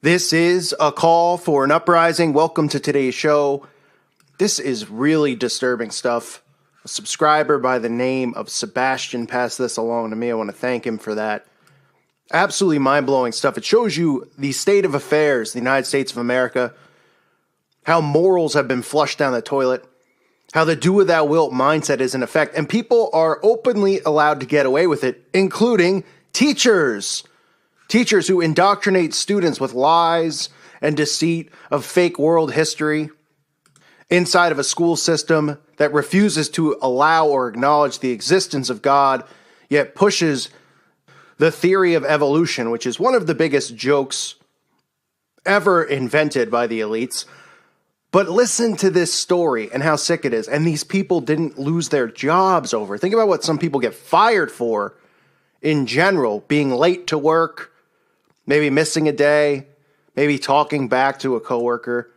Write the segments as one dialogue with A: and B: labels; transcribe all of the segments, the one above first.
A: This is a call for an uprising. Welcome to today's show. This is really disturbing stuff. A subscriber by the name of Sebastian passed this along to me. I want to thank him for that. Absolutely mind-blowing stuff. It shows you the state of affairs in the United States of America, how morals have been flushed down the toilet, how the do what thou wilt mindset is in effect, and people are openly allowed to get away with it, including teachers. Teachers who indoctrinate students with lies and deceit of fake world history inside of a school system that refuses to allow or acknowledge the existence of God, yet pushes the theory of evolution, which is one of the biggest jokes ever invented by the elites. But listen to this story and how sick it is. And these people didn't lose their jobs over. Think about what some people get fired for in general, being late to work, maybe missing a day, maybe talking back to a coworker.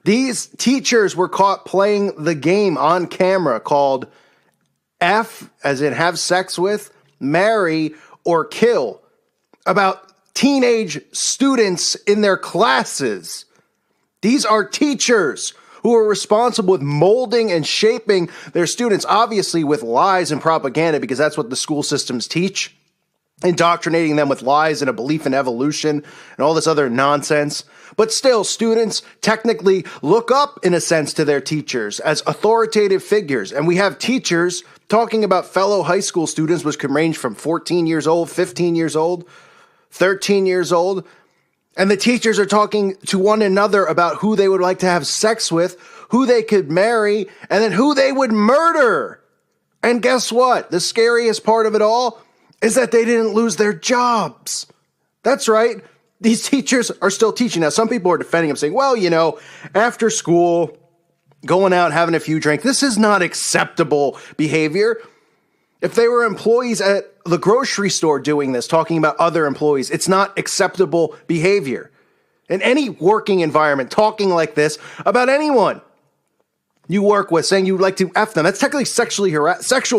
A: These teachers were caught playing the game on camera called F, as in have sex with, marry, or kill, about teenage students in their classes. These are teachers who are responsible with molding and shaping their students, obviously with lies and propaganda, because that's what the school systems teach. Indoctrinating them with lies and a belief in evolution and all this other nonsense. But still, students technically look up, in a sense, to their teachers as authoritative figures. And we have teachers talking about fellow high school students, which can range from 14 years old, 15 years old, 13 years old. And the teachers are talking to one another about who they would like to have sex with, who they could marry, and then who they would murder. And guess what? The scariest part of it all is that they didn't lose their jobs. That's right. These teachers are still teaching. Now, some people are defending them, saying, well, after school, going out, having a few drinks, this is not acceptable behavior. If they were employees at the grocery store doing this, talking about other employees, it's not acceptable behavior. In any working environment, talking like this about anyone you work with, saying you'd like to F them, that's technically sexual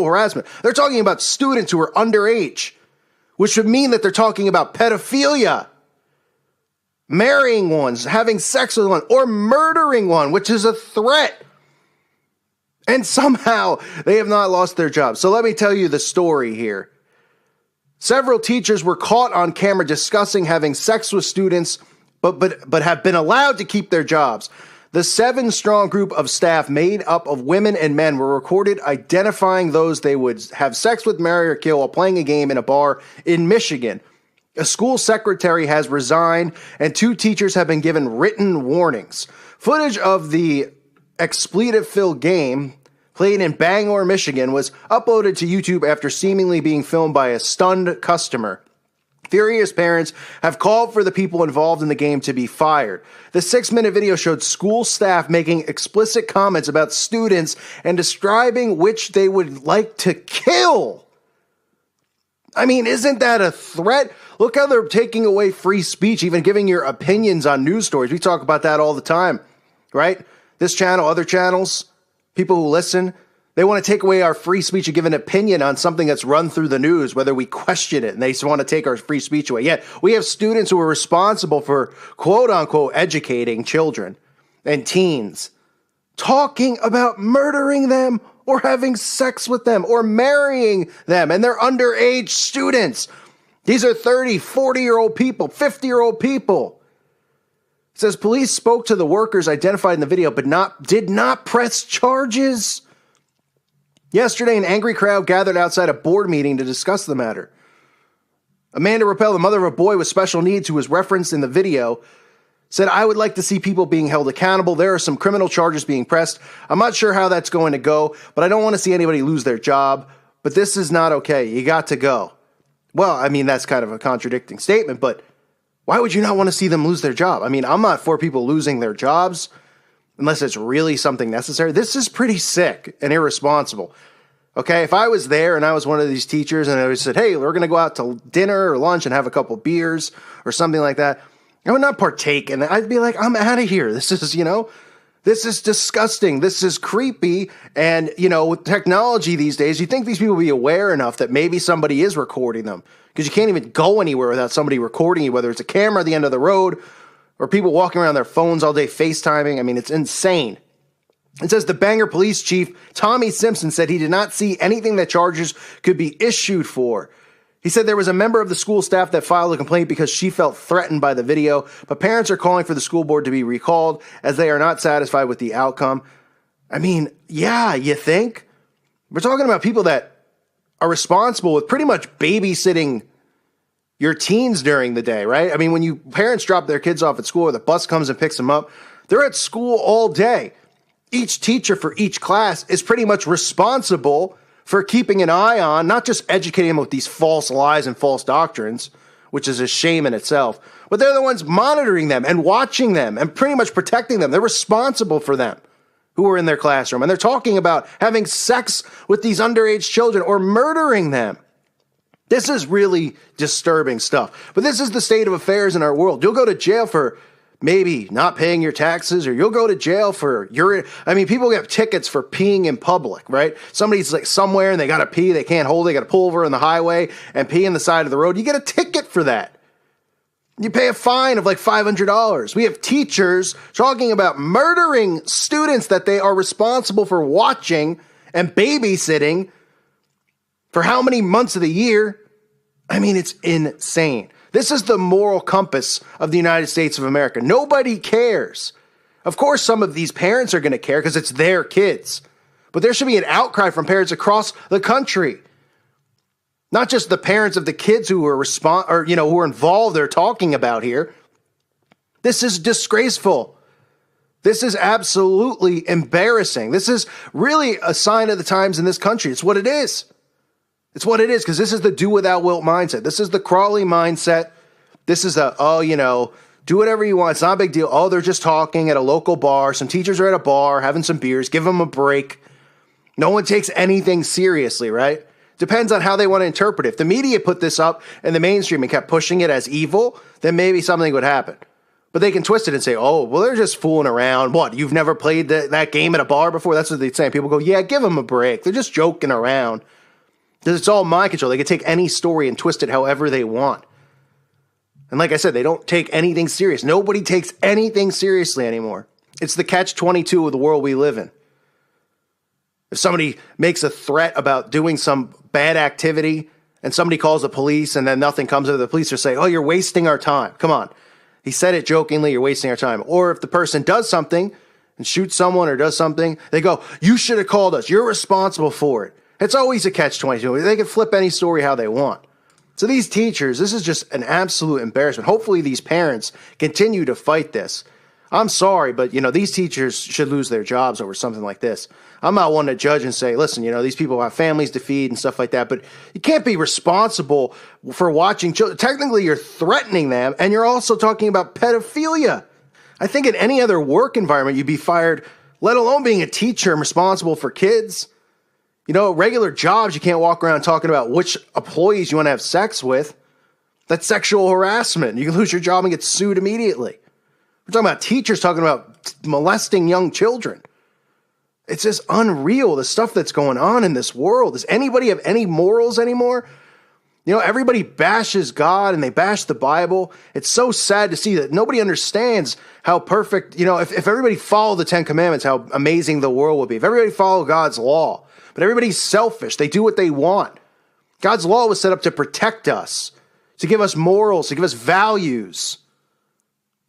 A: harassment. They're talking about students who are underage, which would mean that they're talking about pedophilia, marrying one, having sex with one, or murdering one, which is a threat. And somehow they have not lost their jobs. So let me tell you the story here. Several teachers were caught on camera discussing having sex with students, but have been allowed to keep their jobs. The 7-strong group of staff made up of women and men were recorded identifying those they would have sex with, marry, or kill while playing a game in a bar in Michigan. A school secretary has resigned, and 2 teachers have been given written warnings. Footage of the expletive-filled game played in Bangor, Michigan, was uploaded to YouTube after seemingly being filmed by a stunned customer. Furious parents have called for the people involved in the game to be fired. The 6-minute video showed school staff making explicit comments about students and describing which they would like to kill. I mean, isn't that a threat? Look how they're taking away free speech, even giving your opinions on news stories. We talk about that all the time, right? This channel, other channels, people who listen, they want to take away our free speech and give an opinion on something that's run through the news, whether we question it, and they just want to take our free speech away. Yet we have students who are responsible for quote-unquote educating children and teens, talking about murdering them or having sex with them or marrying them, and they're underage students. These are 30, 40-year-old people, 50-year-old people. It says police spoke to the workers identified in the video, but did not press charges. Yesterday, an angry crowd gathered outside a board meeting to discuss the matter. Amanda Rappel, the mother of a boy with special needs who was referenced in the video, said, I would like to see people being held accountable. There are some criminal charges being pressed. I'm not sure how that's going to go, but I don't want to see anybody lose their job. But this is not okay. You got to go. Well, I mean, that's kind of a contradicting statement, but why would you not want to see them lose their job? I mean, I'm not for people losing their jobs unless it's really something necessary. This is pretty sick and irresponsible. Okay, if I was there and I was one of these teachers and I said, hey, we're going to go out to dinner or lunch and have a couple beers or something like that, I would not partake in that. I'd be like, I'm out of here. This is, this is disgusting. This is creepy. And, with technology these days, you think these people will be aware enough that maybe somebody is recording them, because you can't even go anywhere without somebody recording you, whether it's a camera at the end of the road, or people walking around their phones all day FaceTiming. I mean, it's insane. It says the Bangor police chief, Tommy Simpson, said he did not see anything that charges could be issued for. He said there was a member of the school staff that filed a complaint because she felt threatened by the video, but parents are calling for the school board to be recalled as they are not satisfied with the outcome. I mean, yeah, you think? We're talking about people that are responsible with pretty much babysitting your teens during the day, right? I mean, when you parents drop their kids off at school or the bus comes and picks them up, they're at school all day. Each teacher for each class is pretty much responsible for keeping an eye on, not just educating them with these false lies and false doctrines, which is a shame in itself, but they're the ones monitoring them and watching them and pretty much protecting them. They're responsible for them who are in their classroom. And they're talking about having sex with these underage children or murdering them. This is really disturbing stuff. But this is the state of affairs in our world. You'll go to jail for maybe not paying your taxes, or you'll go to jail for people get tickets for peeing in public, right? Somebody's like somewhere and they got to pee, they can't hold it, they got to pull over on the highway and pee on the side of the road. You get a ticket for that. You pay a fine of like $500. We have teachers talking about murdering students that they are responsible for watching and babysitting for how many months of the year? I mean, it's insane. This is the moral compass of the United States of America. Nobody cares. Of course, some of these parents are going to care because it's their kids. But there should be an outcry from parents across the country. Not just the parents of the kids who are who are involved they're talking about here. This is disgraceful. This is absolutely embarrassing. This is really a sign of the times in this country. It's what it is. It's what it is, because this is the do without Wilt mindset. This is the Crawley mindset. This is do whatever you want. It's not a big deal. Oh, they're just talking at a local bar. Some teachers are at a bar having some beers. Give them a break. No one takes anything seriously, right? Depends on how they want to interpret it. If the media put this up in the mainstream and kept pushing it as evil, then maybe something would happen. But they can twist it and say, oh, well, they're just fooling around. What, you've never played that game at a bar before? That's what they'd say. People go, yeah, give them a break. They're just joking around. Because it's all mind control. They can take any story and twist it however they want. And like I said, they don't take anything serious. Nobody takes anything seriously anymore. It's the catch-22 of the world we live in. If somebody makes a threat about doing some bad activity and somebody calls the police and then nothing comes of it, the police are saying, oh, you're wasting our time. Come on. He said it jokingly, you're wasting our time. Or if the person does something and shoots someone or does something, they go, you should have called us. You're responsible for it. It's always a catch-22. They can flip any story how they want. So these teachers, this is just an absolute embarrassment. Hopefully these parents continue to fight this. I'm sorry, but, these teachers should lose their jobs over something like this. I'm not one to judge and say, listen, these people have families to feed and stuff like that, but you can't be responsible for watching children. Technically, you're threatening them, and you're also talking about pedophilia. I think in any other work environment, you'd be fired, let alone being a teacher and responsible for kids. Regular jobs, you can't walk around talking about which employees you want to have sex with. That's sexual harassment. You can lose your job and get sued immediately. We're talking about teachers talking about molesting young children. It's just unreal, the stuff that's going on in this world. Does anybody have any morals anymore? Everybody bashes God and they bash the Bible. It's so sad to see that nobody understands how perfect, if everybody followed the Ten Commandments, how amazing the world would be. If everybody followed God's law. But everybody's selfish. They do what they want. God's law was set up to protect us, to give us morals, to give us values.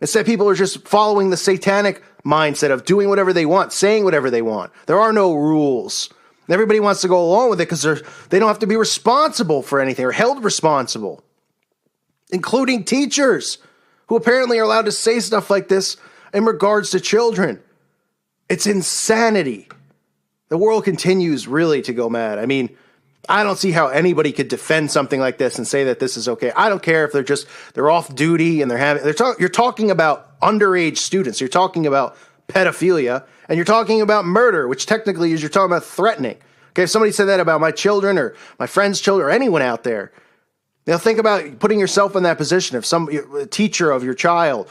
A: Instead, people are just following the satanic mindset of doing whatever they want, saying whatever they want. There are no rules. And everybody wants to go along with it because they don't have to be responsible for anything or held responsible, including teachers who apparently are allowed to say stuff like this in regards to children. It's insanity. The world continues really to go mad. I mean, I don't see how anybody could defend something like this and say that this is okay. I don't care if they're off duty and you're talking about underage students. You're talking about pedophilia and you're talking about murder, which technically is you're talking about threatening. Okay, if somebody said that about my children or my friend's children or anyone out there, think about putting yourself in that position. If a teacher of your child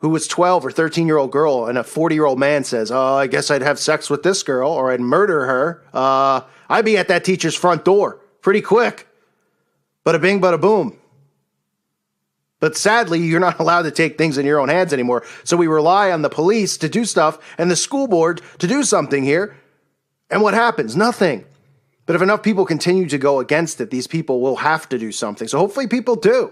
A: who was 12 or 13-year-old girl and a 40-year-old man says, oh, I guess I'd have sex with this girl or I'd murder her, I'd be at that teacher's front door pretty quick. Bada bing, bada boom. But sadly, you're not allowed to take things in your own hands anymore. So we rely on the police to do stuff and the school board to do something here. And what happens? Nothing. But if enough people continue to go against it, these people will have to do something. So hopefully people do.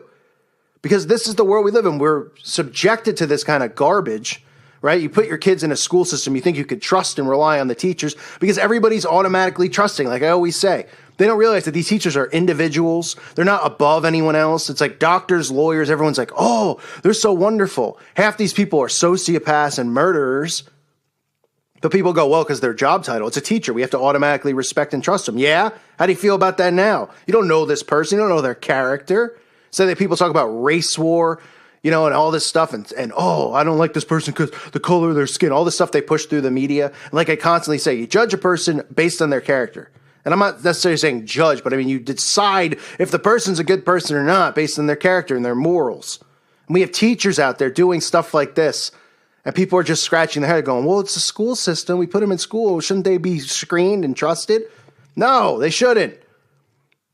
A: Because this is the world we live in. We're subjected to this kind of garbage, right? You put your kids in a school system, you think you could trust and rely on the teachers because everybody's automatically trusting, like I always say. They don't realize that these teachers are individuals. They're not above anyone else. It's like doctors, lawyers, everyone's like, oh, they're so wonderful. Half these people are sociopaths and murderers. But people go, well, because their job title, it's a teacher. We have to automatically respect and trust them. Yeah? How do you feel about that now? You don't know this person. You don't know their character. So that people talk about race war, and all this stuff. And oh, I don't like this person because the color of their skin, all this stuff they push through the media. And like I constantly say, you judge a person based on their character. And I'm not necessarily saying judge, but I mean, you decide if the person's a good person or not based on their character and their morals. And we have teachers out there doing stuff like this. And people are just scratching their head going, well, it's a school system. We put them in school. Shouldn't they be screened and trusted? No, they shouldn't.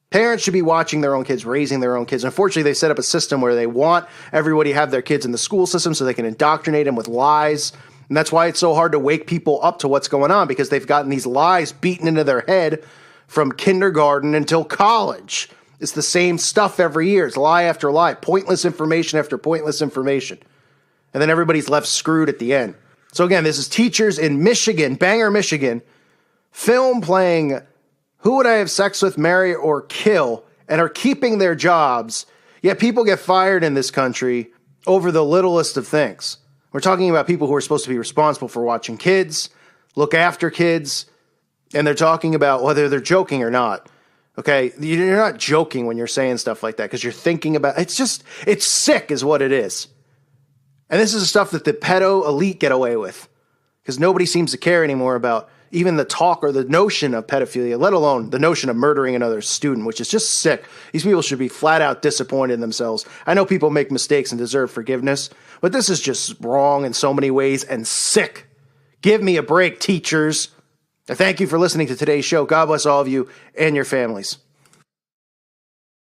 A: Parents should be watching their own kids, raising their own kids. Unfortunately, they set up a system where they want everybody to have their kids in the school system so they can indoctrinate them with lies. And that's why it's so hard to wake people up to what's going on, because they've gotten these lies beaten into their head from kindergarten until college. It's the same stuff every year. It's lie after lie, pointless information after pointless information. And then everybody's left screwed at the end. So again, this is teachers in Michigan, Bangor, Michigan, film playing Who Would I Have Sex With, Marry, or Kill, and are keeping their jobs. Yet people get fired in this country over the littlest of things. We're talking about people who are supposed to be responsible for watching kids, look after kids, and they're talking about whether they're joking or not. Okay, you're not joking when you're saying stuff like that because you're thinking about it's sick is what it is. And this is the stuff that the pedo elite get away with because nobody seems to care anymore about even the talk or the notion of pedophilia, let alone the notion of murdering another student, which is just sick. These people should be flat out disappointed in themselves. I know people make mistakes and deserve forgiveness, but this is just wrong in so many ways and sick. Give me a break, teachers. I thank you for listening to today's show. God bless all of you and your families.